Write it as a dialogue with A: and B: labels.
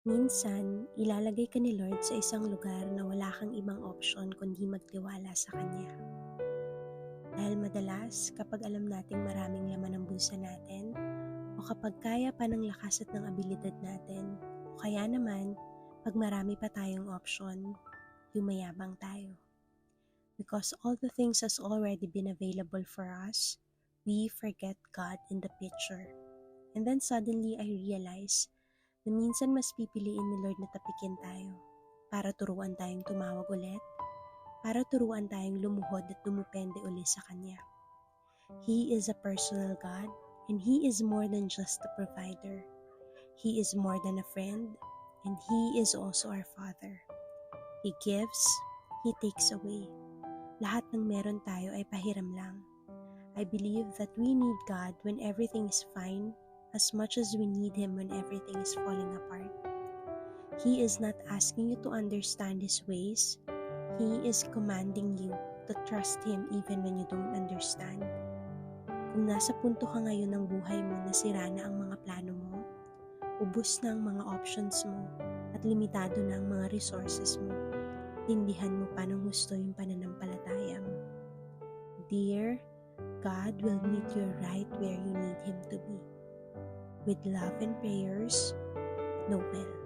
A: Minsan, ilalagay ka ni Lord sa isang lugar na wala kang ibang option kundi magtiwala sa Kanya. Dahil madalas, kapag alam nating maraming laman ang bulsa natin, o kapag kaya pa ng lakas at ng abilidad natin, o kaya naman, pag marami pa tayong option, yumayabang tayo. Because all the things has already been available for us, we forget God in the picture. And then suddenly I realize na minsan mas pipiliin ni Lord na tapikin tayo para turuan tayong tumawag ulit, para turuan tayong lumuhod at dumupende uli sa Kanya. He is a personal God and He is more than just a provider. He is more than a friend and He is also our Father. He gives, He takes away. Lahat ng meron tayo ay pahiram lang. I believe that we need God when everything is fine as much as we need Him when everything is falling apart. He is not asking you to understand His ways. He is commanding you to trust Him even when you don't understand. Kung nasa punto ka ngayon ng buhay mo na sira na ang mga plano mo, ubos na ang mga options mo, at limitado na ang mga resources mo, tindihan mo pa ng gusto yung pananampalataya mo. Dear, God will meet you right where you need Him to be. With love and prayers, Noel.